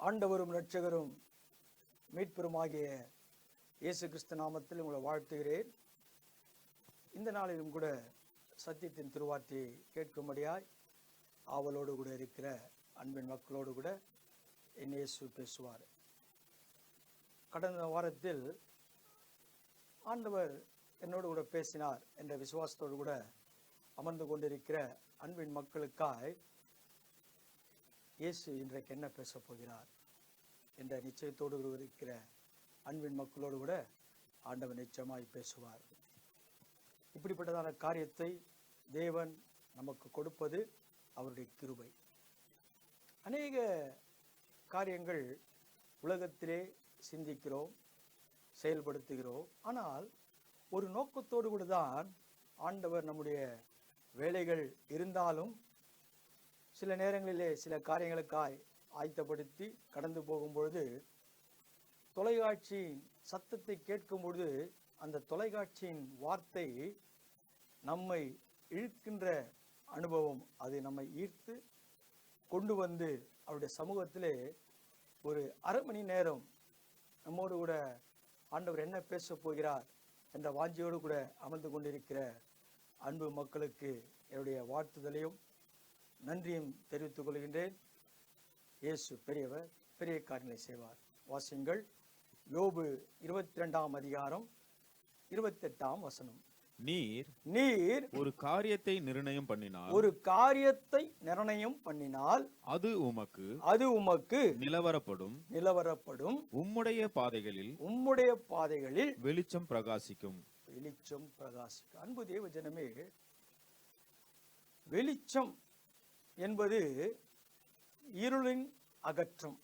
ஆண்டவரும் இரட்சகரும் மீட்பெருமாகிய இயேசு கிறிஸ்து நாமத்தில் உங்களை வாழ்த்துகிறேன். இந்த நாளிலும் கூட சத்தியத்தின் திருவார்த்தையை கேட்கும்படியாய் ஆவலோடு கூட இருக்கிற அன்பின் மக்களோடு கூட என் இயேசு பேசுவார். கடந்த வாரத்தில் ஆண்டவர் என்னோடு கூட பேசினார் என்ற விசுவாசத்தோடு கூட அமர்ந்து கொண்டிருக்கிற அன்பின் மக்களுக்காய் இயேசு இன்றைக்கு என்ன பேசப் போகிறார் என்ற நிச்சயத்தோடு இருக்கிற அன்பின் மக்களோடு கூட ஆண்டவர் நிச்சயமாய் பேசுவார். இப்படிப்பட்டதான காரியத்தை தேவன் நமக்கு கொடுப்பது அவருடைய கிருபை. அநேக காரியங்கள் உலகத்திலே சிந்திக்கிறோம், செயல்படுத்துகிறோம். ஆனால் ஒரு நோக்கத்தோடு கூட தான் ஆண்டவர் நம்முடைய வேலைகள் இருந்தாலும் சில நேரங்களிலே சில காரியங்களுக்காய் ஆயத்தப்படுத்தி கடந்து போகும்பொழுது தொலைக்காட்சியின் சத்தத்தை கேட்கும் பொழுது அந்த தொலைக்காட்சியின் வார்த்தை நம்மை இழுக்கின்ற அனுபவம், அது நம்மை ஈர்த்து கொண்டு வந்து அவருடைய சமூகத்திலே ஒரு அரை மணி நேரம் நம்மோடு கூட ஆண்டவர் என்ன பேச போகிறார் என்ற வாஞ்சியோடு கூட அமர்ந்து கொண்டிருக்கிற அன்பு மக்களுக்கு என்னுடைய வாழ்த்துதலையும் நன்றியும் தெரிவித்துக் கொள்கின்றேன். இயேசு பெரியவர், பெரிய காரியங்களை செய்வார். வாசியுங்கள். யோபு 22 அதிகாரம் 28 வசனம். நீர் ஒரு காரியத்தை நிர்ணயம் பண்ணினால் அது உமக்கு நிலவரப்படும். உம்முடைய பாதைகளில் வெளிச்சம் பிரகாசிக்கும். அன்பு தேவ ஜனமே, வெளிச்சம் என்பது இருளின் அகற்றம்.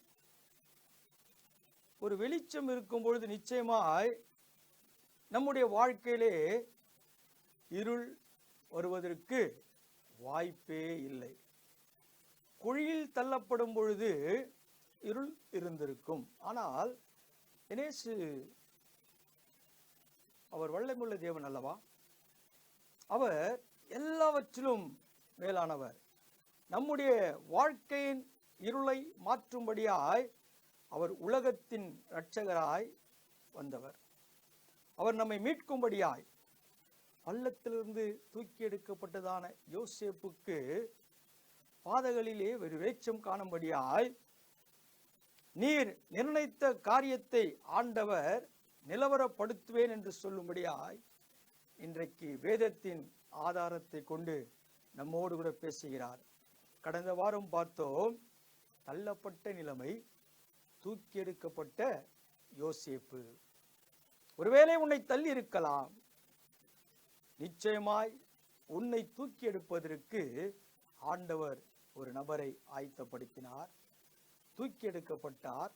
ஒரு வெளிச்சம் இருக்கும் பொழுது நிச்சயமாய் நம்முடைய வாழ்க்கையிலே இருள் வருவதற்கு வாய்ப்பே இல்லை. குழியில் தள்ளப்படும் பொழுது இருள் இருந்திருக்கும். ஆனால் இயேசு அவர் வல்லமையுள்ள தேவன் அல்லவா? அவர் எல்லாவற்றிலும் மேலானவர். நம்முடைய வாழ்க்கையின் இருளை மாற்றும்படியாய் அவர் உலகத்தின் இரட்சகராய் வந்தவர். அவர் நம்மை மீட்கும்படியாய் பள்ளத்திலிருந்து தூக்கி எடுக்கப்பட்டதான யோசேப்புக்கு பாதைகளிலே ஒரு வெளிச்சம் காணும்படியாய், நீர் நிர்ணயித்த காரியத்தை ஆண்டவர் நிலவரப்படுத்துவேன் என்று சொல்லும்படியாய் இன்றைக்கு வேதத்தின் ஆதாரத்தை கொண்டு நம்மோடு கூட பேசுகிறார். கடந்த வாரம் பார்த்தோம், தள்ளப்பட்ட நிலைமை, தூக்கி எடுக்கப்பட்ட யோசேப்பு. ஒருவேளை உன்னை தள்ளி இருக்கலாம். நிச்சயமாய் உன்னை தூக்கி எடுப்பதற்கு ஆண்டவர் ஒரு நபரை ஆயத்தப்படுத்தினார். தூக்கி எடுக்கப்பட்டார்,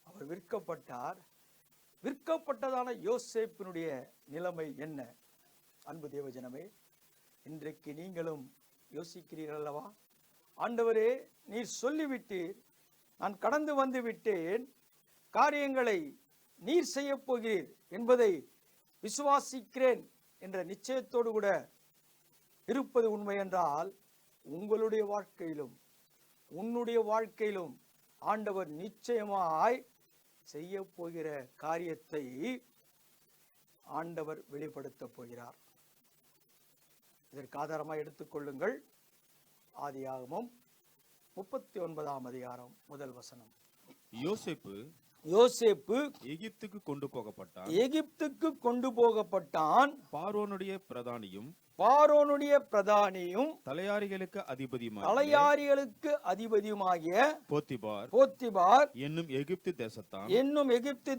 அவர் விற்கப்பட்டார். விற்கப்பட்டதான யோசேப்பினுடைய நிலைமை என்ன? அன்பு தேவஜனமே, இன்றைக்கு நீங்களும் யோசிக்கிறீர்கள் அல்லவா? ஆண்டவரே, நீர் சொல்லிவிட்டீர், நான் கடந்து வந்து விட்டேன், காரியங்களை நீர் செய்ய போகிறீர் என்பதை விசுவாசிக்கிறேன் என்ற நிச்சயத்தோடு கூட இருப்பது உண்மை என்றால், உங்களுடைய வாழ்க்கையிலும் உன்னுடைய வாழ்க்கையிலும் ஆண்டவர் நிச்சயமாய் செய்ய போகிற காரியத்தை ஆண்டவர் வெளிப்படுத்த போகிறார். இதற்கு ஆதாரமாக எடுத்துக்கொள்ளுங்கள். ஆதியாகமம் 39 அதிகாரம் 1 வசனம். யோசேப்பு எகிப்துக்கு கொண்டு போகப்பட்டான். பார்வோனுடைய பிரதானியும் தலையாரிகளுக்கு அதிபதியுமாகிய போத்திபார் என்னும் எகிப்து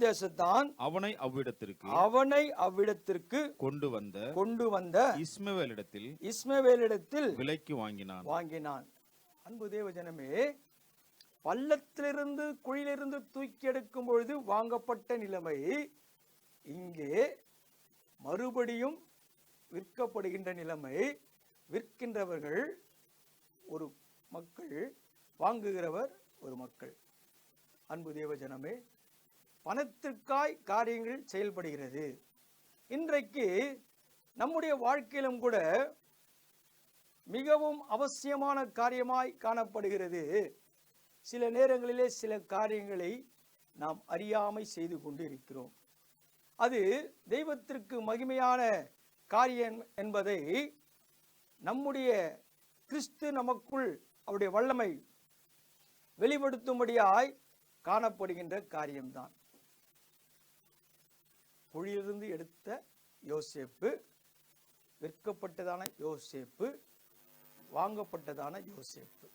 தேசத்தான் அவனை அவ்விடத்திற்கு கொண்டு வந்த இஸ்மவேலிடத்தில் விலைக்கு வாங்கினான். அன்பு தேவஜனமே, பள்ளத்திலிருந்து குழியிலிருந்து தூக்கி எடுக்கும் பொழுது வாங்கப்பட்ட நிலைமை இங்கே மறுபடியும் விற்கப்படுகின்ற நிலைமை. விற்கின்றவர்கள் ஒரு மக்கள், வாங்குகிறவர் ஒரு மக்கள். அன்பு தேவஜனமே, பணத்திற்காய் காரியங்கள் செயல்படுகிறது. இன்றைக்கு நம்முடைய வாழ்க்கையிலும் கூட மிகவும் அவசியமான காரியமாய் காணப்படுகிறது. சில நேரங்களிலே சில காரியங்களை நாம் அறியாமை செய்து கொண்டு இருக்கிறோம். அது தெய்வத்திற்கு மகிமையான காரியம் என்பதை நம்முடைய கிறிஸ்து நமக்குள் அவருடைய வல்லமை வெளிப்படுத்தும்படியாய் காணப்படுகின்ற காரியம்தான். குழியிலிருந்து எடுத்த யோசேப்பு, விற்கப்பட்டதான யோசேப்பு, வாங்கப்பட்டதான யோசேப்பு.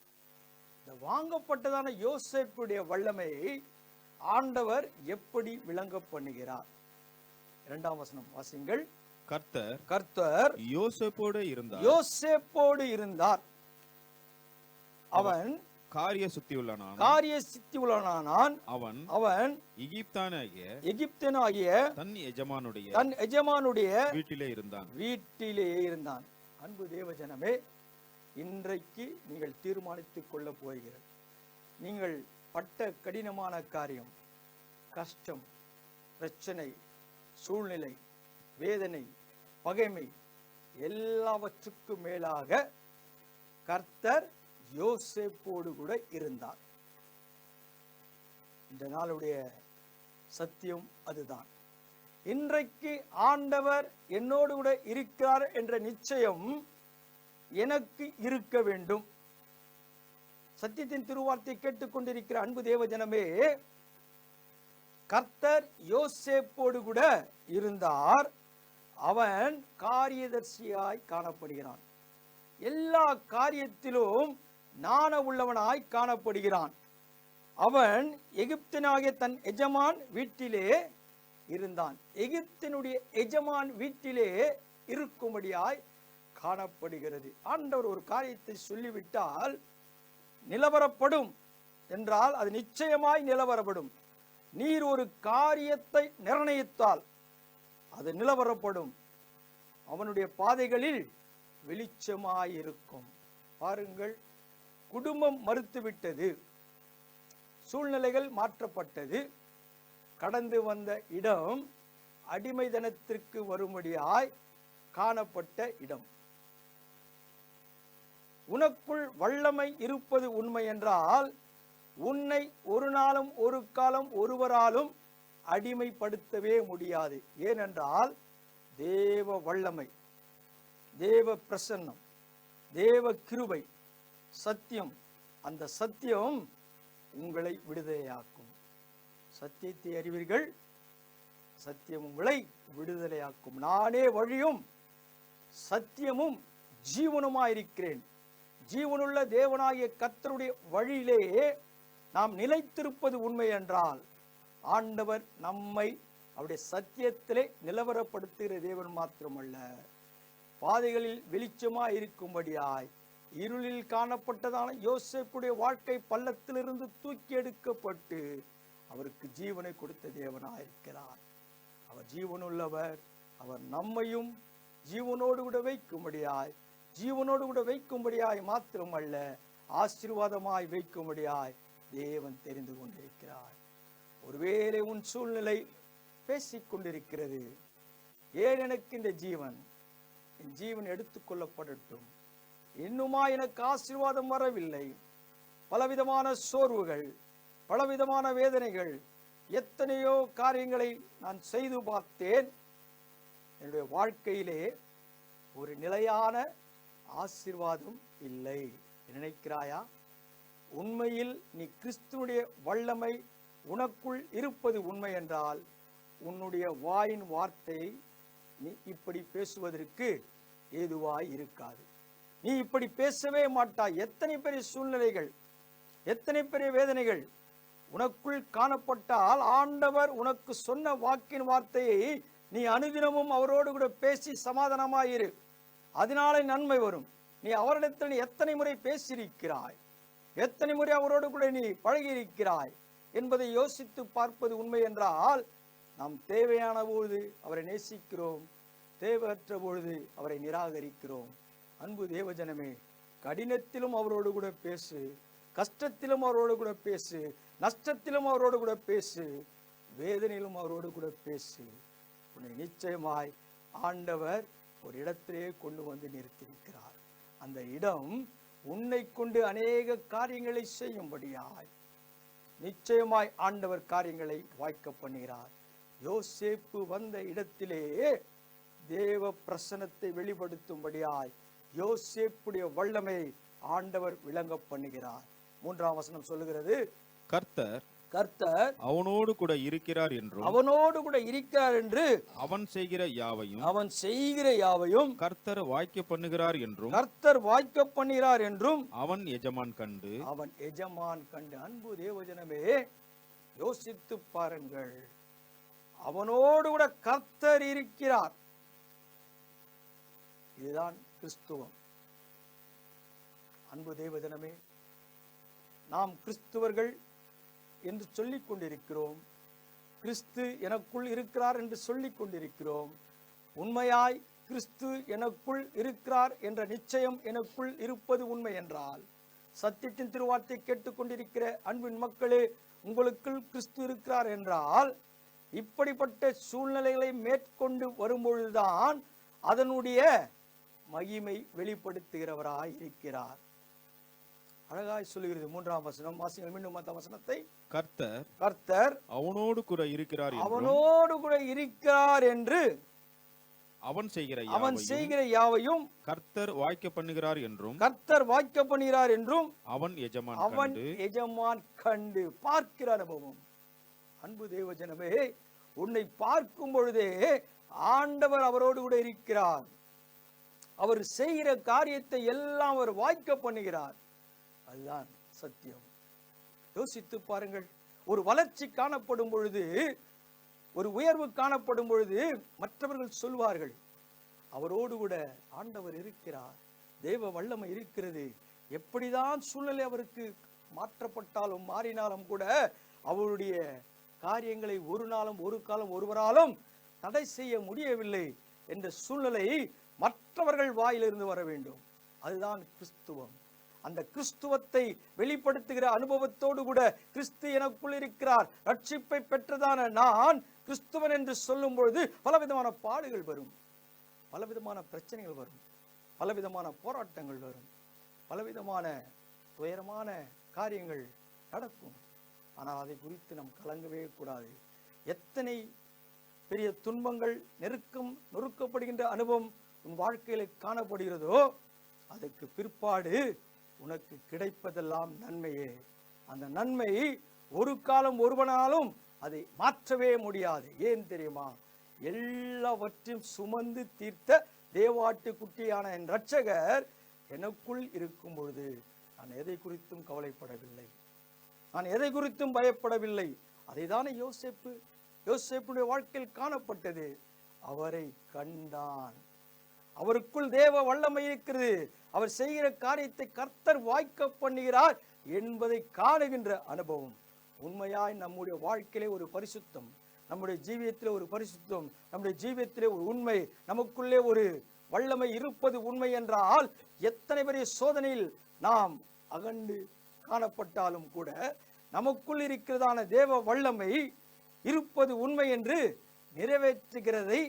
இந்த வாங்கப்பட்டதான யோசேப்புடைய வல்லமையை ஆண்டவர் எப்படி விளங்க பண்ணுகிறார்? 2ஆம் வசனம் வாசிங்கள். கர்த்தர் யோசேப்போடு இருந்தார். அவன் காரிய சித்தியுள்ளனானான். அவன் எகிப்தியனாகிய தன் எஜமானுடைய வீட்டிலே இருந்தான். அன்பு தேவஜனமே, இன்றைக்கு நீங்கள் தீர்மானித்துக் கொள்ள போகிறீர்கள். நீங்கள் பட்ட கடினமான காரியம், கஷ்டம், பிரச்சனை, சூழ்நிலை, வேதனை, பகைமை எல்லாவற்றுக்கும் மேலாக கர்த்தர் யோசேப்போடு கூட இருந்தார். இந்த நாளுடைய சத்தியம் அதுதான். இன்றைக்கு ஆண்டவர் என்னோடு கூட இருக்கிறார் என்ற நிச்சயம் எனக்கு இருக்க வேண்டும். சத்தியத்தின் திருவார்த்தை கேட்டுக்கொண்டிருக்கிற அன்பு தேவஜனமே, கர்த்தர் யோசேப்போடு கூட இருந்தார். அவன் காரியதர்சியாய் காணப்படுகிறான். எல்லா காரியத்திலும் ஞான உள்ளவனாய் காணப்படுகிறான். அவன் எகிப்தியனாகிய தன் எஜமான் வீட்டிலே இருந்தான். எகிப்தினுடைய எஜமான் வீட்டிலே இருக்கும்படியாய் காணப்படுகிறது. ஆண்டவர் ஒரு காரியத்தை சொல்லிவிட்டால் நிலவரப்படும் என்றால் அது நிச்சயமாய் நிலவரப்படும். நீர் ஒரு காரியத்தை நிர்ணயித்தால் அது நிலவரப்படும். அவனுடைய பாதைகளில் வெளிச்சமாயிருக்கும். பாருங்கள், குடும்பம் மறுத்துவிட்டது, சூழ்நிலைகள் மாற்றப்பட்டது, கடந்து வந்த இடம் அடிமைதனத்திற்கு வரும்படியாய் காணப்பட்ட இடம். உனக்குள் வல்லமை இருப்பது உண்மை என்றால் உன்னை ஒரு நாளும் ஒரு காலம் ஒருவராலும் அடிமைப்படுத்தவே முடியாது. ஏனென்றால் தேவ வல்லமை, தேவ பிரசன்னம், தேவ கிருபை, சத்தியம், அந்த சத்தியம் உங்களை விடுதலையாக்கும். சத்தியத்தை அறிவீர்கள், சத்தியம் உங்களை விடுதலையாக்கும். நானே வழியும் சத்தியமும் ஜீவனுமாயிருக்கிறேன். ஜீவனுள்ள தேவனாகிய கர்த்தருடைய வழியிலே நாம் நிலைத்திருப்பது உண்மை என்றால் ஆண்டவர் நம்மை அவருடைய சத்தியத்திலே நிலவரப்படுத்துகிற தேவன் மாத்திரமல்ல, பாதைகளில் வெளிச்சமாய் இருக்கும்படியாய் இருளில் காணப்பட்டதான யோசேப்புடைய வாழ்க்கை பள்ளத்திலிருந்து தூக்கி எடுக்கப்பட்டு அவருக்கு ஜீவனை கொடுத்த தேவனாயிருக்கிறார். அவர் ஜீவனுள்ளவர். அவர் நம்மையும் ஜீவனோடு கூட வைக்கும்படியாய் மாத்திரமல்ல, ஆசீர்வாதமாய் வைக்கும்படியாய் தேவன் தெரிந்து கொண்டிருக்கிறார். ஒருவேளை உன் சூழ்நிலை பேசிக்கொண்டிருக்கிறது, ஏன் எனக்கு இந்த ஜீவன், என் ஜீவன் எடுத்துக்கொள்ளப்படட்டும், இன்னுமா எனக்கு ஆசீர்வாதம் வரவில்லை, பலவிதமான சோர்வுகள், பலவிதமான வேதனைகள், எத்தனையோ காரியங்களை நான் செய்து பார்த்தேன், என்னுடைய வாழ்க்கையிலே ஒரு நிலையான ஆசீர்வாதம் இல்லை நினைக்கிறாயா? உண்மையில் நீ கிறிஸ்துவுடைய வல்லமை உனக்குள் இருப்பது உண்மை என்றால் உன்னுடைய வாயின் வார்த்தையை நீ இப்படி பேசுவதற்கு ஏதுவாய் இருக்காது. நீ இப்படி பேசவே மாட்டாய். எத்தனை பெரிய சூழ்நிலைகள், எத்தனை பெரிய வேதனைகள் உனக்குள் காணப்பட்டால் ஆண்டவர் உனக்கு சொன்ன வாக்கின் வார்த்தையை நீ அனுதினமும் அவரோடு கூட பேசி சமாதானமாயிரு. அதனாலே நன்மை வரும். நீ அவரிடத்தில் எத்தனை முறை பேசியிருக்கிறாய், எத்தனை முறை அவரோடு கூட நீ பழகியிருக்கிறாய் என்பதை யோசித்து பார்ப்பது உண்மை என்றால் நாம் தேவையான பொழுது அவரை நேசிக்கிறோம், தேவையற்ற பொழுது அவரை நிராகரிக்கிறோம். அன்பு தேவஜனமே, கடினத்திலும் அவரோடு கூட பேசு, கஷ்டத்திலும் அவரோடு கூட பேசு, நஷ்டத்திலும் அவரோடு கூட பேசு, வேதனையிலும் அவரோடு கூட பேசு. உன்னை நிச்சயமாய் ஆண்டவர் ஒரு இடத்திலே கொண்டு வந்து நிறுத்தியிருக்கிறார். அந்த இடம் உன்னை கொண்டு அநேக காரியங்களை செய்யும்படியாய் நிச்சயமாய் ஆண்டவர் காரியங்களை வாய்க்க பண்ணுகிறார். யோசேப்பு வந்த இடத்திலே தேவ பிரசன்னத்தை வெளிப்படுத்தும்படியாய் யோசேப்புடைய வல்லமை ஆண்டவர் விளங்க பண்ணுகிறார். 3ஆம் வசனம் சொல்லுகிறது, கர்த்தர் அவனோடு கூட இருக்கிறார் என்றும் அவன் செய்கிற யாவையும் கர்த்தர் வாய்க்க பண்ணுகிறார் என்றும் அவன் எஜமான் கண்டு. அன்பு தேவஜனமே, யோசித்து பாருங்கள். அவனோடு கூட கர்த்தர் இருக்கிறார். இதுதான் கிறிஸ்துவம். அன்பு தேவஜனமே, நாம் கிறிஸ்துவர்கள் என்று சொல்லிக் கொண்டிருக்கிறோம். கிறிஸ்து எனக்குள் இருக்கிறார் என்று சொல்லிக் கொண்டிருக்கிறோம். உண்மையாய் கிறிஸ்து எனக்குள் இருக்கிறார் என்ற நிச்சயம் எனக்குள் இருப்பது உண்மை என்றால், சத்தியத்தின் திருவார்த்தை கேட்டுக்கொண்டிருக்கிற அன்பின் மக்களே, உங்களுக்குள் கிறிஸ்து இருக்கிறார் என்றால், இப்படிப்பட்ட சூழ்நிலைகளை மேற்கொண்டு வரும்பொழுதுதான் அதனுடைய மகிமை வெளிப்படுத்துகிறவராய் இருக்கிறார். அழகாய் சொல்லுகிறது 3ஆம் வசனம். வாசிங்கள் மீண்டும் அந்த வசனத்தை. கர்த்தர் அவனோடு கூட இருக்கிறார் என்று அவன் செய்கிற யாவையும் கர்த்தர் வாய்க்க பண்ணுகிறார் என்றும் அவன் எஜமான் கண்டு பார்க்கிற அனுபவம். அன்பு தேவஜனமே, உன்னை பார்க்கும் பொழுதே ஆண்டவர் அவரோடு கூட இருக்கிறார். அவர் செய்கிற காரியத்தை எல்லாம் அவர் வாய்க்க பண்ணுகிறார். அதுதான் சத்தியம். யோசித்து பாருங்கள். ஒரு வளர்ச்சி காணப்படும் பொழுது, ஒரு உயர்வு காணப்படும் பொழுது மற்றவர்கள் சொல்வார்கள், அவரோடு கூட ஆண்டவர் இருக்கிறார், தேவ வல்லமை இருக்கிறது. எப்படிதான் சூழ்நிலை அவருக்கு மாற்றப்பட்டாலும் மாறினாலும் கூட அவருடைய காரியங்களை ஒரு நாளும் ஒரு காலம் ஒருவராலும் தடை செய்ய முடியவில்லை என்ற சூழ்நிலை மற்றவர்கள் வாயிலிருந்து வர வேண்டும். அதுதான் கிறிஸ்துவம். அந்த கிறிஸ்துவத்தை வெளிப்படுத்துகிற அனுபவத்தோடு கூட கிறிஸ்து எனக்குள் இருக்கிறார், ரட்சிப்பை பெற்றதான நான் கிறிஸ்துவன் என்று சொல்லும் பொழுது பலவிதமான பாடுகள் வரும், பலவிதமான பிரச்சனைகள் வரும், பலவிதமான போராட்டங்கள் வரும், பலவிதமான துயரமான காரியங்கள் நடக்கும். ஆனால் அதை குறித்து நாம் கலங்கவே கூடாது. எத்தனை பெரிய துன்பங்கள், நொறுக்கப்படுகின்ற அனுபவம் உன் வாழ்க்கையில காணப்படுகிறதோ, அதற்கு பிற்பாடு உனக்கு கிடைப்பதெல்லாம் நன்மையே. அந்த நன்மை ஒரு காலம் ஒருவனாலும் அதை மாற்றவே முடியாது. ஏன் தெரியுமா? எல்லாவற்றையும் சுமந்து தீர்த்த தேவாட்டு குட்டியான என் இரட்சகர் எனக்குள் இருக்கும் பொழுது நான் எதை குறித்தும் கவலைப்படவில்லை, நான் எதை குறித்தும் பயப்படவில்லை. அதைதானே யோசேப்புடைய வாழ்க்கையில் காணப்பட்டது. அவரை கண்டான், அவருக்குள் தேவ வல்லமை இருக்கிறது, அவர் செய்கிற காரியத்தை கர்த்தர் வாய்க்க பண்ணுகிறார் என்பதை காணுகின்ற அனுபவம். உண்மையாய் நம்முடைய வாழ்க்கையிலே ஒரு பரிசுத்தம், நம்முடைய ஜீவியத்திலே ஒரு பரிசுத்தம், நம்முடைய ஜீவியத்திலே ஒரு உண்மை, நமக்குள்ளே ஒரு வல்லமை இருப்பது உண்மை என்றால், எத்தனை பெரிய சோதனையில் நாம் அகண்டு காணப்பட்டாலும் கூட நமக்குள் இருக்கிறதான தேவ வல்லமை இருப்பது உண்மை என்று நிறைவேற்றுகிறதை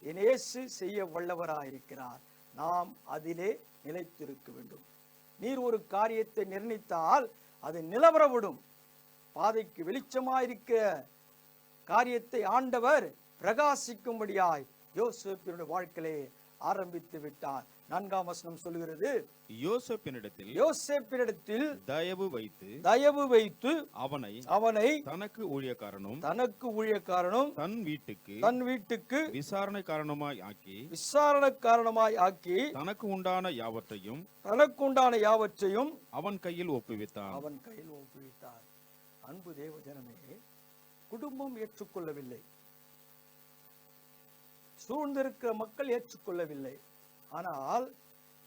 இயேசு செய்ய வல்லவராயிருக்கிறார். நாம் அதிலே நிலைத்திருக்க வேண்டும். நீர் ஒரு காரியத்தை நிர்ணயித்தால் அது நிலவரப்படும். பாதைக்கு வெளிச்சமாயிருக்கிற காரியத்தை ஆண்டவர் பிரகாசிக்கும்படியாய் யோசேப்பினுடைய வாழ்க்கையிலே ஆரம்பித்து விட்டார். 4ஆம் வசனம் சொல்லுகிறது, யோசேப்பினிடத்தில் தயவு வைத்து அவனை தனக்கு ஊழியக்காரனும் தன் வீட்டுக்கு விசாரணை காரணமாய் ஆக்கி தனக்கு உண்டான யாவற்றையும் அவன் கையில் ஒப்புவித்தார். அன்பு தேவ ஜனமே, குடும்பம் ஏற்றுக்கொள்ளவில்லை, சூழ்ந்திருக்கிற மக்கள் ஏற்றுக்கொள்ளவில்லை. ஆனால்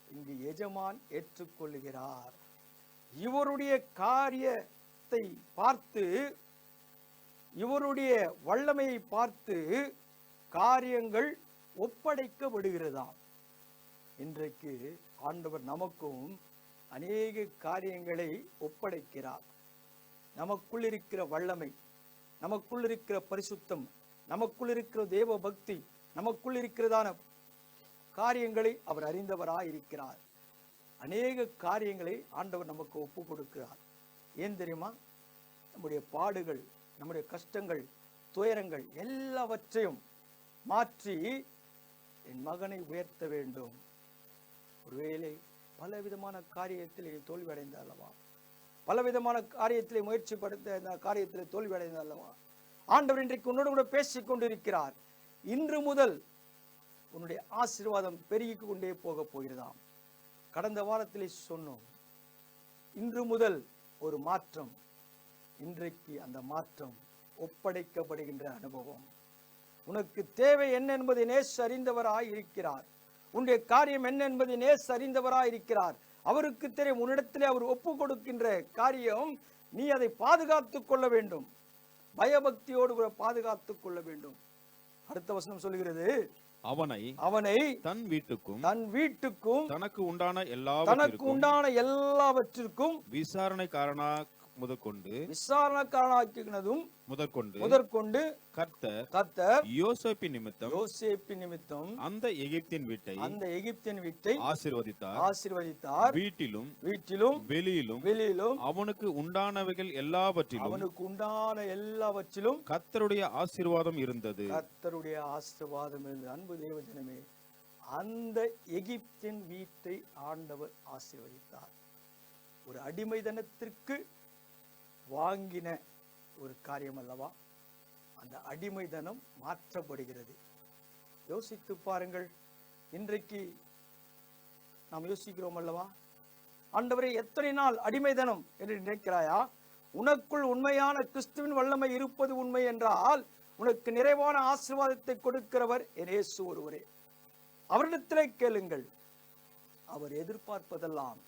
இங்கு எஜமான் ஏற்றுக்கொள்ளுகிறார். இவருடைய காரியத்தை பார்த்து, இவருடைய வல்லமையை பார்த்து காரியங்கள் ஒப்படைக்கப்படுகிறதாம். இன்றைக்கு ஆண்டவர் நமக்கும் அநேக காரியங்களை ஒப்படைக்கிறார். நமக்குள் இருக்கிற வல்லமை, நமக்குள் இருக்கிற பரிசுத்தம், நமக்குள் இருக்கிற தேவ பக்தி, நமக்குள் இருக்கிறதான காரியங்களை அவர் அறிந்தவராய் இருக்கிறார். அநேக காரியங்களை ஆண்டவர் நமக்கு ஒப்பு கொடுக்கிறார். ஏன் தெரியுமா? நம்முடைய பாடுகள், நம்முடைய கஷ்டங்கள், துயரங்கள் எல்லாவற்றையும் மாற்றி என் மகனை உயர்த்த வேண்டும். ஒருவேளை பலவிதமான காரியத்தில் நீ தோல்வி அடைந்த அல்லவா, பலவிதமான காரியத்திலே முயற்சி படுத்த இந்த காரியத்திலே தோல்வி அடைந்த அல்லவா, ஆண்டவர் இன்றைக்கு உன்னோடு கூட பேசிக் கொண்டிருக்கிறார். இன்று முதல் உன்னுடைய ஆசீர்வாதம் பெருகிக் கொண்டே போக போகிறதாம். கடந்த வாரத்திலே சொன்னோம், இன்று முதல் ஒரு மாற்றம். இன்றைக்கு அந்த மாற்றம் ஒப்படைக்கப்படுகின்ற அனுபவம். உனக்கு தேவை என்ன என்பதை நேசு அறிந்தவராய் இருக்கிறார். உன்னுடைய காரியம் என்ன என்பதை நேசு அறிந்தவராய் இருக்கிறார். அவருக்கு தெரியும் உன்னிடத்திலே அவர் ஒப்பு கொடுக்கின்ற காரியம் நீ அதை பாதுகாத்துக் கொள்ள வேண்டும். பயபக்தியோடு கூட பாதுகாத்துக் கொள்ள வேண்டும். அடுத்த வசனம் சொல்கிறது, அவனை தன் வீட்டுக்கும் தனக்கு உண்டான எல்லாவற்றிற்கும் விசாரணைக்காரனாக்கினதும் முதற்கொண்டு கர்த்தர் யோசேப்பின் நிமித்தம் அந்த எகிப்தின் வீட்டை ஆசீர்வதித்தார். வீட்டிலும் வெளியிலும் அவனுக்கு உண்டானவைகள் எல்லாவற்றிலும் கர்த்தருடைய ஆசீர்வாதம் இருந்தது. அன்பு தேவஜனமே, அந்த எகிப்தின் வீட்டை ஆண்டவர் ஆசீர்வதித்தார். ஒரு அடிமைதனத்திற்கு வாங்கின ஒரு காரியம் அல்லவா, அந்த அடிமைதனம் மாற்றப்படுகிறது. யோசித்து பாருங்கள். இன்றைக்கு நாம் யோசிக்கிறோம் அல்லவா, ஆண்டவரே எத்தனை நாள் அடிமைதனம் என்று நினைக்கிறாயா? உனக்குள் உண்மையான கிறிஸ்துவின் வல்லமை இருப்பது உண்மை என்றால் உனக்கு நிறைவான ஆசீர்வாதத்தை கொடுக்கிறவர் இயேசு ஒருவரே. அவரிடத்திலே கேளுங்கள். அவர் எதிர்பார்ப்பதெல்லாம்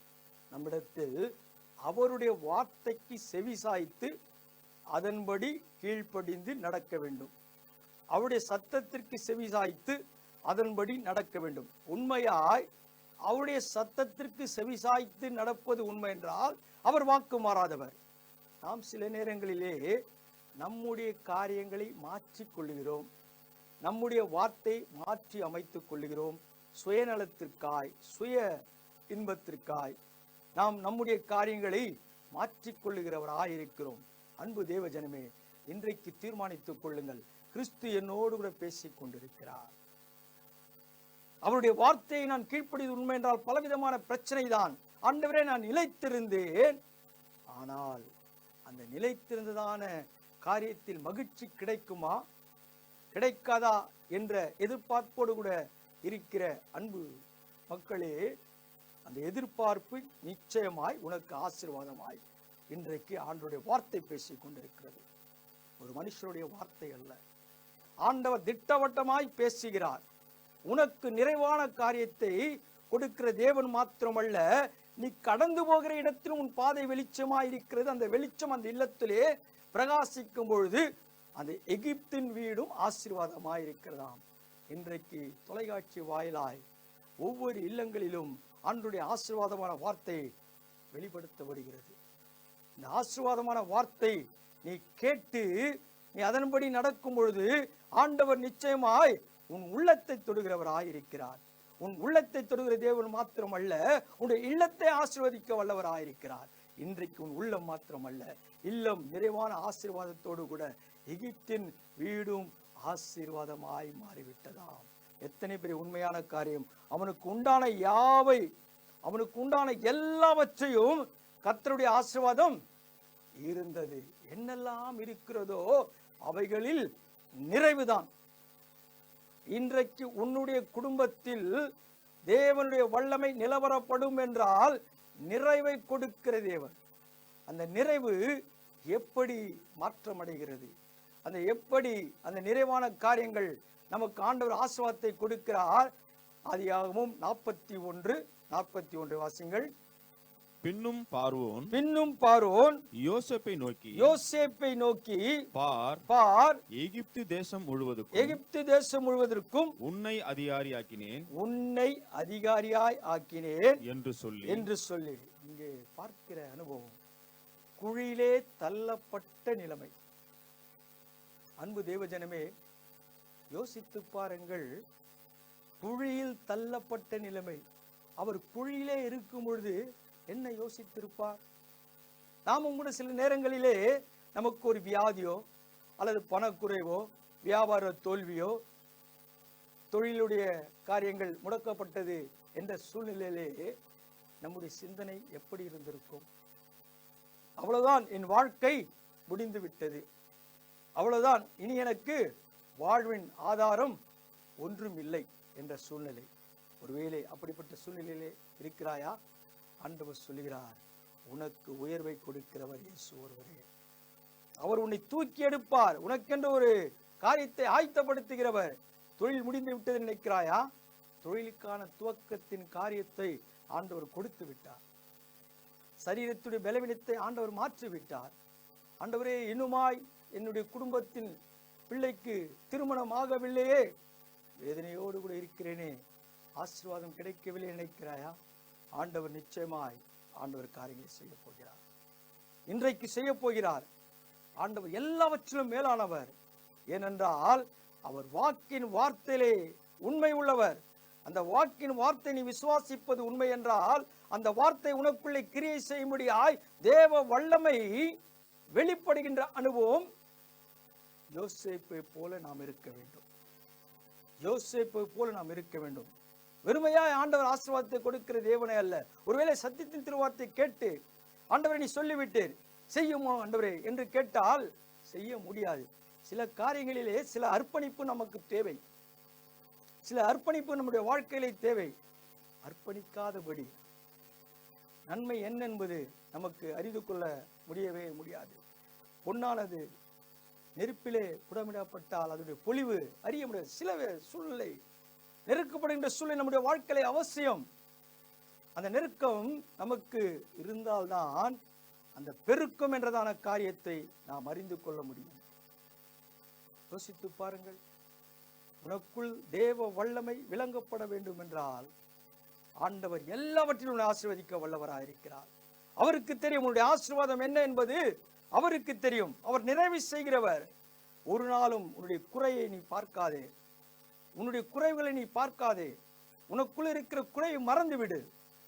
நம்மிடத்தில் அவருடைய வார்த்தைக்கு செவிசாய்த்து அதன்படி கீழ்ப்படிந்து நடக்க வேண்டும். அவருடைய சத்தத்திற்கு செவிசாய்த்து அதன்படி நடக்க வேண்டும். உண்மையாய் அவருடைய சத்தத்திற்கு செவிசாய்த்து நடப்பது உண்மை என்றால் அவர் வாக்கு மாறாதவர். நாம் சில நேரங்களிலே நம்முடைய காரியங்களை மாற்றிக் கொள்ளுகிறோம், நம்முடைய வார்த்தை மாற்றி அமைத்துக் கொள்ளுகிறோம். சுயநலத்திற்காய், சுய இன்பத்திற்காய் நாம் நம்முடைய காரியங்களை மாற்றிக்கொள்ளுகிறவராயிருக்கிறோம். அன்பு தேவ ஜனமே, இன்றைக்கு தீர்மானித்துக் கொள்ளுங்கள், கிறிஸ்து என்னோடு கூட பேசிக் கொண்டிருக்கிறார். அவருடைய வார்த்தையை நான் கீழ்ப்படிவது உண்மை என்றால் பலவிதமான பிரச்சனை தான். ஆண்டவரே நான் நிலைத்திருந்தேன், ஆனால் அந்த நிலைத்திருந்ததான காரியத்தில் மகிழ்ச்சி கிடைக்குமா கிடைக்காதா என்ற எதிர்பார்ப்போடு கூட இருக்கிற அன்பு மக்களே, அந்த எதிர்பார்ப்பு நிச்சயமாய் உனக்கு ஆசீர்வாதமாய் இன்றைக்கு ஆண்டவருடைய வார்த்தை பேசிக் கொண்டிருக்கிறது. ஒரு மனுஷனுடைய வார்த்தை அல்ல, ஆண்டவர் திட்டவட்டமாய் பேசுகிறார். உனக்கு நிறைவான காரியத்தை கொடுக்கிற தேவன் மாத்திரமல்ல, நீ கடந்து போகிற இடத்திலும் உன் பாதை வெளிச்சமாய் இருக்கிறது. அந்த வெளிச்சம் அந்த இல்லத்திலே பிரகாசிக்கும் பொழுது அந்த எகிப்தின் வீடும் ஆசீர்வாதமாய் இருக்கிறதாம். இன்றைக்கு தொலைக்காட்சி வாயிலாய் ஒவ்வொரு இல்லங்களிலும் ஆண்டவருடைய ஆசீர்வாதமான வார்த்தை வெளிப்படுத்தப்படுகிறது. இந்த ஆசீர்வாதமான வார்த்தை நீ கேட்டு நீ அதன்படி நடக்கும் பொழுது ஆண்டவர் நிச்சயமாய் உன் உள்ளத்தை தொடுகிறவராய் இருக்கிறார். உன் உள்ளத்தை தொடுகிற தேவன் மாத்திரமல்ல, உன்னுடைய இல்லத்தை ஆசீர்வதிக்க வல்லவராயிருக்கிறார். இன்றைக்கு உன் உள்ளம் மாத்திரமல்ல, இல்லம் நிறைவான ஆசீர்வாதத்தோடு கூட எகிப்தின் வீடும் ஆசீர்வாதமாய் மாறிவிட்டதாம். எத்தனை பெரிய உண்மையான காரியம்! அவனுக்கு உண்டான யாவை, அவனுக்கு உண்டான எல்லாவற்றையும் கர்த்தருடைய ஆசீர்வாதம் இருந்தது. என்னெல்லாம் இருக்கிறதோ அவைகளில் நிறைவுதான். இன்றைக்கு உன்னுடைய குடும்பத்தில் தேவனுடைய வல்லமை நிலவரப்படும் என்றால் நிறைவை கொடுக்கிற தேவன். அந்த நிறைவு எப்படி மாற்றமடைகிறது, அந்த நிறைவான காரியங்கள் நமக்கு ஆண்டவர் ஆசீர்வாதத்தை கொடுக்கிறார். ஆதியாகமம் 41:41 வாசிங்கள். பின்னும் பார்வோன் யோசேப்பை நோக்கி பார், எகிப்து தேசம் முழுவதற்கும் உன்னை அதிகாரியாய் ஆக்கினேன் என்று சொல்லி இங்கே பார்க்கிற அனுபவம் குழியிலே தள்ளப்பட்ட நிலைமை. அன்பு தேவஜனமே, யோசித்து பாருங்கள். குழியில் தள்ளப்பட்ட நிலைமை. அவர் குழியிலே இருக்கும் பொழுது என்ன யோசித்திருப்பார்? நாமும் கூட சில நேரங்களிலே நமக்கு ஒரு வியாதியோ அல்லது பணக்குறைவோ வியாபார தோல்வியோ தொழிலுடைய காரியங்கள் முடக்கப்பட்டது என்ற சூழ்நிலையிலே நம்முடைய சிந்தனை எப்படி இருந்திருக்கும்? அவ்வளவுதான், என் வாழ்க்கை முடிந்து விட்டது, அவ்வளவுதான், இனி எனக்கு வாழ்வின் ஆதாரம் ஒன்றும் இல்லை என்ற சூழ்நிலை. ஒருவேளை அப்படிப்பட்ட சூழ்நிலையிலே இருக்கிறாயா? ஆண்டவர் சொல்லுகிறார், உனக்கு உயர்வை கொடுக்கிறவர் இயேசு ஒருவரே. அவர் உன்னை தூக்கி எடுப்பார். உனக்கென்று ஒரு காரியத்தை ஆயத்தப்படுத்துகிறவர். தொழில் முடிந்து விட்டது நினைக்கிறாயா? தொழிலுக்கான துவக்கத்தின் காரியத்தை ஆண்டவர் கொடுத்து விட்டார். சரீரத்துடைய பலவீனத்தை ஆண்டவர் மாற்றி விட்டார். ஆண்டவரே, இன்னுமாய் என்னுடைய குடும்பத்தின் பிள்ளைக்கு திருமணம் ஆகவில்லையே, வேதனையோடு கூட இருக்கிறேனே, ஆசீர்வாதம் கிடைக்கவில்லை நினைக்கிறாயா? ஆண்டவர் நிச்சயமாய் ஆண்டவர் காரியங்களை செய்ய போகிறார். இன்றைக்கு செய்ய போகிறார். ஆண்டவர் எல்லாவற்றிலும் மேலானவர். ஏனென்றால் அவர் வாக்கின் வார்த்தையிலே உண்மை உள்ளவர். அந்த வாக்கின் வார்த்தை நீ விசுவாசிப்பது உண்மை என்றால் அந்த வார்த்தை உனக்குள்ளே கிரியை செய்யும்படியாய் தேவ வல்லமை வெளிப்படுகின்ற அனுபவம் யோசேப்பை போல நாம் இருக்க வேண்டும். யோசேப்பை போல நாம் இருக்க வேண்டும். வெறுமையாய் ஆண்டவர் ஆசீர்வாதத்தை கொடுக்கிற தேவனே அல்ல. ஒருவேளை சத்தியத்தின் திருவார்த்தை கேட்டு ஆண்டவரை நீ சொல்லிவிட்டேன், செய்யுமா ஆண்டவரே என்று கேட்டால் செய்ய முடியாது. சில காரியங்களிலே சில அர்ப்பணிப்பு நமக்கு தேவை. சில அர்ப்பணிப்பு நம்முடைய வாழ்க்கையிலே தேவை. அர்ப்பணிக்காதபடி நன்மை என்ன என்பது நமக்கு அறிந்து கொள்ள முடியவே முடியாது. பொன்னானது நெருப்பிலே புடமிடப்பட்டால் அதனுடைய பொலிவு அறிய முடியாது. சில சூழ்நிலை, நெருக்கப்படுகின்ற சூழ்நிலை நம்முடைய வாழ்க்கையிலே அவசியம். அந்த நெருக்கம் நமக்கு இருந்தால்தான் அந்த பெருக்கம் என்றதான காரியத்தை நாம் அறிந்து கொள்ள முடியும். யோசித்து பாருங்கள். உனக்குள் தேவ வல்லமை விளங்கப்பட வேண்டும் என்றால் ஆண்டவர் எல்லாவற்றிலும் ஆசீர்வதிக்க வல்லவராயிருக்கிறார். அவருக்கு தெரியும் உன்னுடைய ஆசீர்வாதம் என்ன என்பது அவருக்கு தெரியும். அவர் நிறைவு செய்கிறவர். ஒரு நாளும் உன்னுடைய குறையை நீ பார்க்காதே, உன்னுடைய குறைவுகளை நீ பார்க்காதே. உனக்குள் இருக்கிற குறையை மறந்துவிடு.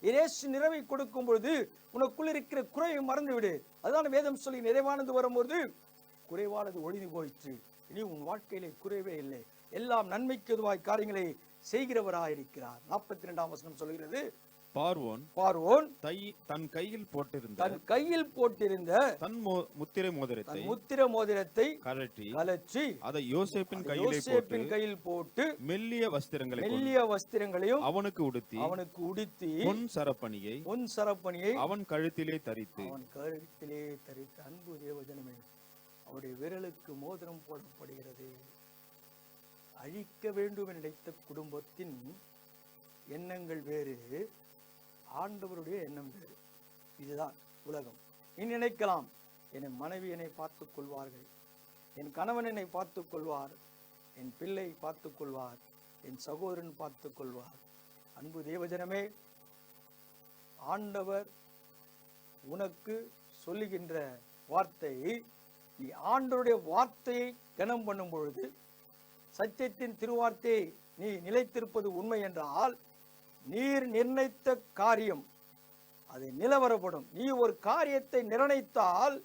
இயேசு நிறைவை கொடுக்கும் பொழுது உனக்குள் இருக்கிற குறையை மறந்துவிடு. அதுதான் வேதம் சொல்லி நிறைவானது வரும்போது குறைவானது ஒழிந்து போயிற்று, இனி உன் வாழ்க்கையிலே குறைவே இல்லை, எல்லாம் நன்மைக்கு எதுவாய் காரியங்களை செய்கிறவராயிருக்கிறார். 42ஆம் வசனம் சொல்கிறது, பார்வோன் தன் கையில் போட்டிருந்த தன் முத்திரை மோதிரத்தை கழற்றி அதை யோசேப்பின் கையில் போட்டு மெல்லிய வஸ்திரங்களையும் அவனுக்கு உடுத்தி பொன் சரப்பணியை அவன் கழுத்திலே தரித்து. அன்பு தேவஜனமே, அவருடைய விரலுக்கு மோதிரம் போடப்படுகிறது. அழிக்க வேண்டும் என நினைத்த குடும்பத்தின் எண்ணங்கள் வேறு, ஆண்டவருடைய எண்ணம் வேறு. இதுதான் உலகம். நீ நினைக்கலாம், என் மனைவி என்னை பார்த்துக் கொள்வார்கள், என் கணவன் என்னை பார்த்துக் கொள்வார், என் பிள்ளை பார்த்துக் கொள்வார், என் சகோதரன் பார்த்துக் கொள்வார். அன்பு தேவஜனமே, ஆண்டவர் உனக்கு சொல்லுகின்ற வார்த்தை, நீ ஆண்டவருடைய வார்த்தையை கனம் பண்ணும் பொழுது, சத்தியத்தின் திருவார்த்தையை நீ நிலைத்திருப்பது உண்மை என்றால், நீர் நிர்ணயித்த காரியம் அது நிலவரப்படும். நீ ஒரு காரியத்தை நிர்ணயித்தால்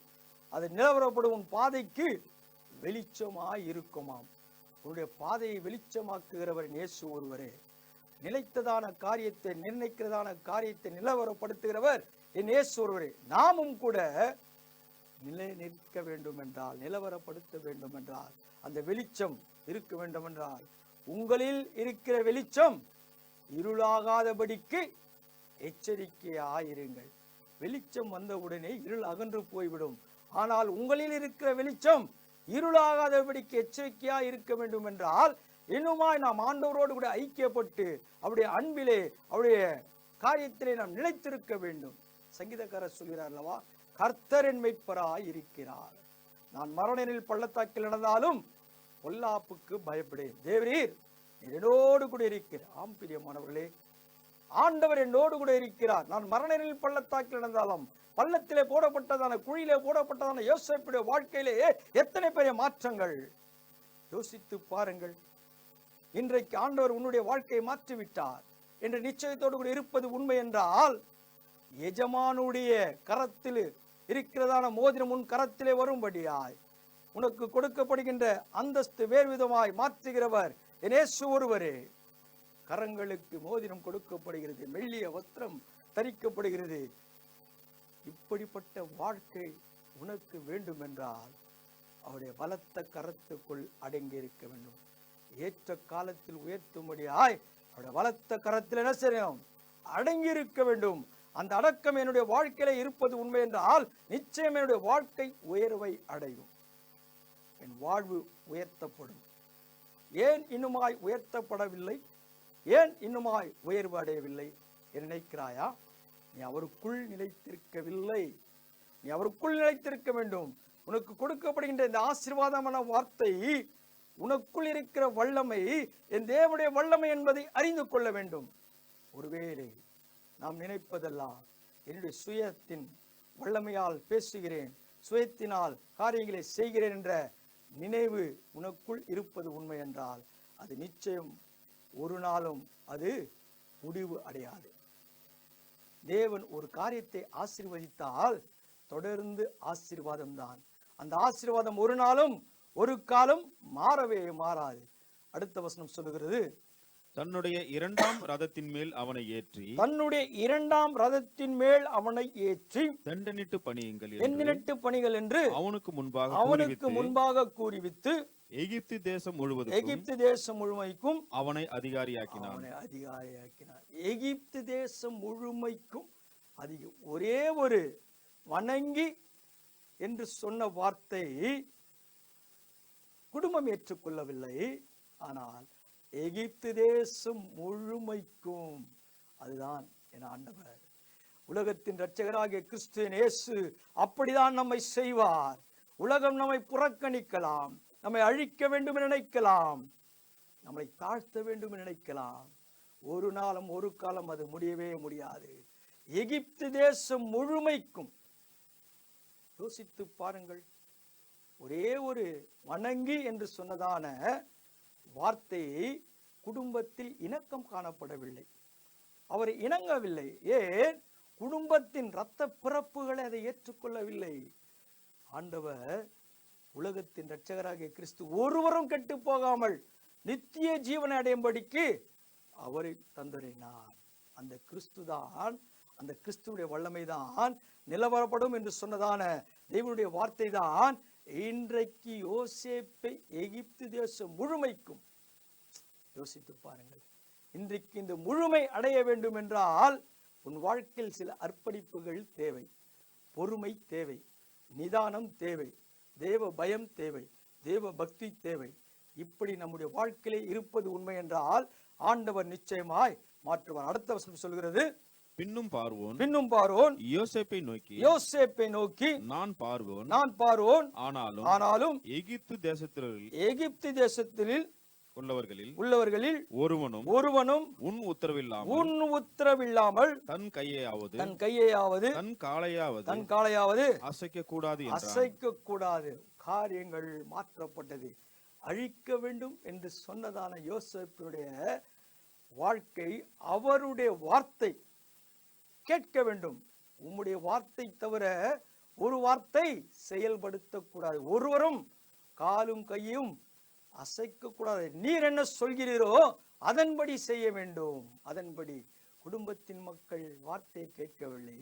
அது நிலவரப்படும். உன் பாதைக்கு வெளிச்சமாய் இருக்குமாம். உன்னுடைய பாதையை வெளிச்சமாக்குகிறவர் இயேசு ஒருவரே. நிலைத்ததான காரியத்தை நிர்ணயிக்கிறதான காரியத்தை நிலவரப்படுத்துகிறவர் என் இயேசு ஒருவரே. நாமும் கூட நிலை நிற்க வேண்டும் என்றால், நிலவரப்படுத்த வேண்டும் என்றால், அந்த வெளிச்சம் இருக்க வேண்டும் என்றால், உங்களில் இருக்கிற வெளிச்சம் இருளாகாதபடிக்கு எச்சரிக்கையாயிருங்கள். வெளிச்சம் வந்தவுடனே இருள் அகன்று போய்விடும். ஆனால் உங்களில் இருக்கிற வெளிச்சம் இருளாகாதபடிக்கு எச்சரிக்கையாக இருக்க வேண்டும் என்றால், இன்னுமாய் நாம் ஆண்டவரோடு கூட ஐக்கியப்பட்டு அவருடைய அன்பிலே அவருடைய காரியத்திலே நாம் நிலைத்திருக்க வேண்டும். சங்கீதக்காரர் சொல்கிறார் அல்லவா, கர்த்தர் என் மேய்ப்பராய் இருக்கிறார், நான் மரணனில் பள்ளத்தாக்கில் நடந்தாலும் பொல்லாப்புக்கு பயப்படேன். தேவரீர் என்னோடு கூட இருக்கிறார். ஆம் பிரியமானவர்களே, ஆண்டவர் என்னோடு கூட இருக்கிறார். நான் மரணனில் பள்ளத்தாக்கில் நடந்தாலும், பள்ளத்திலே போடப்பட்டதான குழியிலே போடப்பட்டதான யோசேப்புடைய வாழ்க்கையிலே எத்தனை பெரிய மாற்றங்கள் யோசித்து பாருங்கள். இன்றைக்கு ஆண்டவர் உன்னுடைய வாழ்க்கையை மாற்றிவிட்டார் என்ற நிச்சயத்தோடு கூட இருப்பது உண்மை என்றால், எஜமானுடைய கரத்தில் இருக்கிறதான மோதிரம் உன் கரத்திலே வரும்படியாய் உனக்கு கொடுக்கப்படுகின்ற அந்தஸ்து வேறு விதமாய் மாற்றுகிறவர் என் இயேசு ஒருவரே. கரங்களுக்கு மோதிரம் கொடுக்கப்படுகிறது, மெல்லிய வஸ்திரம் தரிக்கப்படுகிறது. இப்படிப்பட்ட வாழ்க்கை உனக்கு வேண்டும் என்றால் அவருடைய பலத்த கரத்துக்குள் அடங்கி இருக்க வேண்டும். ஏற்ற காலத்தில் உயர்த்தும்படியாய் அவருடைய பலத்த கரத்தில் என்ன செய்யணும்? அடங்கி இருக்க வேண்டும். அந்த அடக்கம் என்னுடைய வாழ்க்கையில இருப்பது உண்மை என்றால் நிச்சயம் என்னுடைய வாழ்க்கை உயர்வை அடையும், என் வாழ்வு உயர்த்தப்படும். ஏன் இன்னுமாய் உயர்த்தப்படவில்லை? ஏன் இன்னுமாய் உயர்வு அடையவில்லை என்று நினைக்கிறாயா? நீ அவருக்குள் நிலைத்திருக்கவில்லை. நீ அவருக்குள் நிலைத்திருக்க வேண்டும். உனக்கு கொடுக்கப்படுகின்ற இந்த ஆசீர்வாதமான வார்த்தை, உனக்குள் இருக்கிற வல்லமை என் தேவனுடைய வல்லமை என்பதை அறிந்து கொள்ள வேண்டும். ஒருவேளை நாம் நினைப்பதெல்லாம் என்னுடைய சுயத்தின் வல்லமையால் பேசுகிறேன், சுயத்தினால் காரியங்களை செய்கிறேன் என்ற நினைவு உனக்குள் இருப்பது உண்மை என்றால் அது நிச்சயம் ஒரு நாளும் அது முடிவு அடையாது. தேவன் ஒரு காரியத்தை ஆசீர்வதித்தால் தொடர்ந்து ஆசீர்வாதம் தான். அந்த ஆசீர்வாதம் ஒரு நாளும் ஒரு காலம் மாறவே மாறாது. அடுத்த வசனம் சொல்லுகிறது, தன்னுடைய இரண்டாம் ரதத்தின் மேல் அவனை ஏற்றி தண்டனிட்டு பணியுங்கள் என்று அவனுக்கு முன்பாக கூறிவித்து எகிப்து தேசம் முழுமைக்கும் அவனை அதிகாரியாக்கினான். எகிப்து தேசம் முழுமைக்கும் ஒரே ஒரு வணங்கி என்று சொன்ன வார்த்தை குடும்பம் ஏற்றுக்கொள்ளவில்லை. ஆனால் எகிப்து தேசம் முழுமைக்கும், அதுதான் என் ஆண்டவர். உலகத்தின் இரட்சகராகிய கிறிஸ்து இயேசு அப்படிதான் நம்மை செய்வார். உலகம் நம்மை புறக்கணிக்கலாம், நம்மை அழிக்க வேண்டும் என நினைக்கலாம், நம்மை தாழ்த்த வேண்டும் என நினைக்கலாம். ஒரு நாளும் ஒரு காலம் அது முடியவே முடியாது. எகிப்து தேசம் முழுமைக்கும் யோசித்து பாருங்கள். ஒரே ஒரு வணங்கி என்று சொன்னதான வார்த்தையை குடும்பத்தில் இணக்கம் காணப்படவில்லை, அவர் இணங்கவில்லை. ஏன்? குடும்பத்தின் இரத்த பிறப்புகளை அதை ஏற்றுக்கொள்ளவில்லை. ஆண்டவர் உலகத்தின் இரட்சகராகிய கிறிஸ்து ஒருவரும் கெட்டு போகாமல் நித்திய ஜீவனை அடையும்படிக்கு அவரை தந்தறினார். அந்த கிறிஸ்துதான், அந்த கிறிஸ்துடைய வல்லமை தான் நிலவரப்படும் என்று சொன்னதான தேவனுடைய வார்த்தை தான் இன்றைக்கு யோசேப்பை எகிப்து தேசம் முழுமைக்கும். யோசித்து பாருங்கள். இன்றைக்கு இந்த முழுமை அடைய வேண்டும் என்றால் உன் வாழ்க்கையில் சில அர்ப்பணிப்புகள் தேவை, பொறுமை தேவை, நிதானம் தேவை, தேவ பயம் தேவை, தேவ பக்தி தேவை. இப்படி நம்முடைய வாழ்க்கையிலே இருப்பது உண்மை என்றால் ஆண்டவர் நிச்சயமாய் மாற்றுவார். அடுத்த வசனம் சொல்கிறது, பின்னும் பார்வோன் யோசேப்பை நோக்கி நான் பார்வோன் ஆனாலும் எகிப்து தேசத்தில் உள்ளவர்களில் ஒருவனும் உன் உத்தரவில்லாமல் தன் கையையாவது தன் காலையாவது அசைக்க கூடாது. காரியங்கள் மாற்றப்பட்டது. அழிக்க வேண்டும் என்று சொன்னதான யோசேப்புடைய வாழ்க்கை, அவருடைய வார்த்தை கேட்க வேண்டும். உம்முடைய வார்த்தை தவிர ஒரு வார்த்தை செயல்படுத்தக்கூடாது. ஒருவரும் காலும் கையும் அசைக்க கூடாது. நீர் என்ன சொல்கிறீரோ அதன்படி செய்ய வேண்டும். அதன்படி குடும்பத்தின் மக்கள் வார்த்தை கேட்கவில்லை.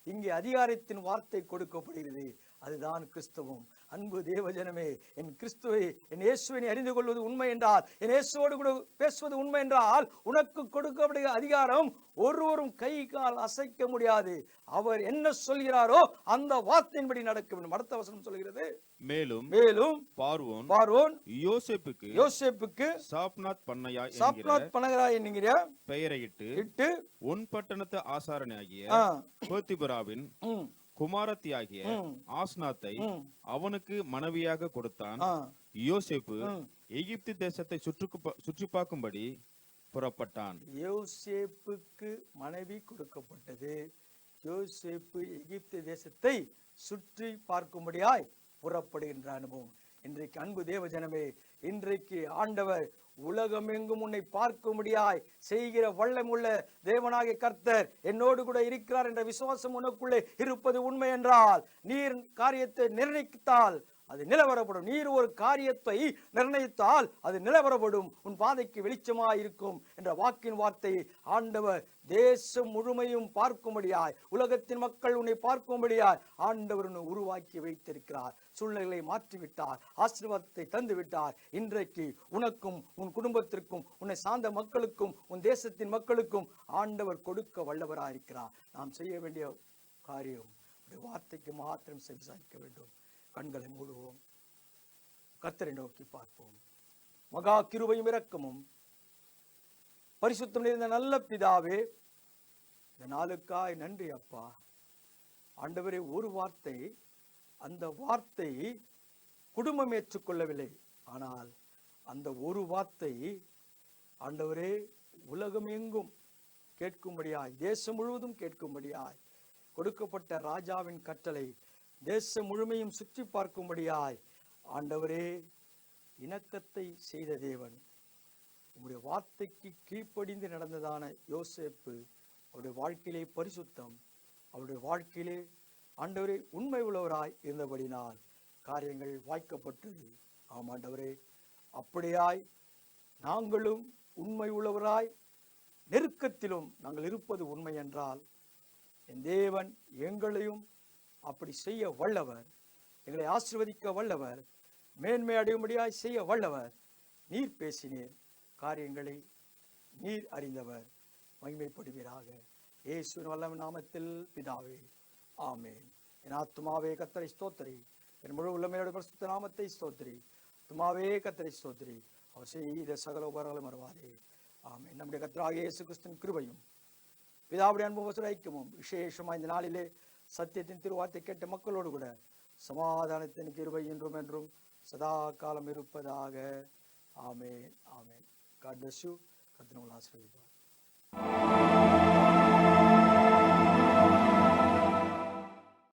இங்கே அதிகாரத்தின் வார்த்தை கொடுக்கப்படுகிறது. அதுதான் கிறிஸ்துவம். அன்பு தேவஜனமே, என் கிறிஸ்துவை, என் இயேசுவை அறிந்து கொள்வது உண்மை என்றால், என் இயேசுவோடு கூட பேசுவது உண்மை என்றால், உனக்கு கொடுக்கப்படுகிற அதிகாரம் ஒருவரும் கை கால் அசைக்க முடியாது. அவர் என்ன சொல்கிறாரோ அந்த வார்த்தையின்படி நடக்க வேண்டும். அடுத்த வசனம் சொல்கிறது, மேலும் பார்வோன் யோசேப்புக்கு சாப்நாத் பன்னயா என்கிற பெயரையிட்டு உன் பட்டணத்து ஆசாரனாகிய போத்திபிராவின் குமாரத்தியாகிய ஆஸ்நாத்தை அவனுக்கு மனைவியாக கொடுத்தான். யோசேப்பு எகிப்து தேசத்தை சுற்றி பார்க்கும்படி புறப்பட்டான். யோசேப்புக்கு மனைவி கொடுக்கப்பட்டது. யோசேப்பு எகிப்து தேசத்தை சுற்றி பார்க்கும்படியாய் புறப்படுகின்ற அனுபவம். இன்றைக்கு அன்பு தேவ ஜனமே, இன்றைக்கு ஆண்டவர் உலகமெங்கும் உன்னை பார்க்கும்படியாய் செய்கிற வல்லமுள்ள தேவனாகிய கர்த்தர் என்னோடு கூட இருக்கிறார் என்ற விசுவாசம் உனக்குள்ளே இருப்பது உண்மை என்றால், நீர் காரியத்தை நிர்ணயித்தால் அது நிலவரப்படும். நீர் ஒரு காரியத்தை நிர்ணயித்தால் அது நிலவரப்படும், உன் பாதைக்கு வெளிச்சமாய் இருக்கும் என்ற வாக்கின் வார்த்தை ஆண்டவர் தேசம் முழுமையும் பார்க்கும்படியாய், உலகத்தின் மக்கள் உன்னை பார்க்கும்படியாய் ஆண்டவர் உன்னை உருவாக்கி வைத்திருக்கிறார். சூழ்நிலைகளை மாற்றிவிட்டார், ஆசீர்வாதத்தை தந்து விட்டார். இன்றைக்கு உனக்கும் உன் குடும்பத்திற்கும் உன்னை சார்ந்த மக்களுக்கும் உன் தேசத்தின் மக்களுக்கும் ஆண்டவர் கொடுக்க வல்லவராயிருக்கிறார். நாம் செய்ய வேண்டிய காரியம் வார்த்தைக்கு மாத்திரம் செவிசாய்க்க வேண்டும். கண்களை மூடுவோம், கர்த்தரை நோக்கி பார்ப்போம். மகா கிருபையும் இரக்கமும் பரிசுத்தம் நிறைந்த நல்ல பிதாவே, இந்த நாளுக்காய் நன்றி அப்பா. ஆண்டவரே, ஒரு வார்த்தை, அந்த வார்த்தை குடும்பம் ஏற்றுக்கொள்ளவில்லை, ஆனால் அந்த ஒரு வார்த்தை ஆண்டவரே உலகம் எங்கும் கேட்கும்படியாய், தேசம் முழுவதும் கேட்கும்படியாய் கொடுக்கப்பட்ட ராஜாவின் கட்டளை தேசம் முழுமையும் சுற்றி பார்க்கும்படியாய் ஆண்டவரே இணக்கத்தை செய்த தேவன். உங்களுடைய வார்த்தைக்கு கீழ்ப்படிந்து நடந்ததான யோசேப்பு, அவருடைய வாழ்க்கையிலே பரிசுத்தம், அவருடைய வாழ்க்கையிலே ஆண்டவரே உண்மை உள்ளவராய் இருந்தபடினால் காரியங்கள் வாய்க்கப்பட்டது. ஆம் ஆண்டவரே, அப்படியாய் நாங்களும் உண்மை உள்ளவராய் நெருக்கத்திலும் நாங்கள் இருப்பது உண்மை என்றால், என் தேவன் எங்களையும் அப்படி செய்ய வல்லவர், எங்களை ஆசீர்வதிக்க வல்லவர், மேன்மை அடையும்படியாய் செய்ய வல்லவர். நீர் பேசினீர், காரியங்களை நீர் அறிந்தவர். மகிமைப்படுவீராக. இயேசுவின் வல்லமை நாமத்தில் பிதாவே, ஆமென். என் ஆத்துமாவே கர்த்தரை ஸ்தோத்திரி, என் முழு உள்ளமையோட பரிசுத்த நாமத்தை ஸ்தோத்திரி. ஆத்துமாவே கர்த்தரை ஸ்தோத்திரி, அவர் செய்த சகல உபகாரங்களும் மறவாதே. ஆமென். நம்முடைய கர்த்தராகிய இயேசு கிறிஸ்துவின் கிருபையும் பிதாவுடைய அன்பும் ஐக்கியமும் விசேஷமா இந்த நாளிலே சத்தியத்தின் திருவார்த்தை கேட்ட மக்களோடு கூட சமாதானத்தின் கிருபை என்றும் என்றும் சதா காலம் இருப்பதாக. ஆமென், ஆமென். God bless you. கர்த்தர் உங்களை ஆசீர்வதிப்பார்.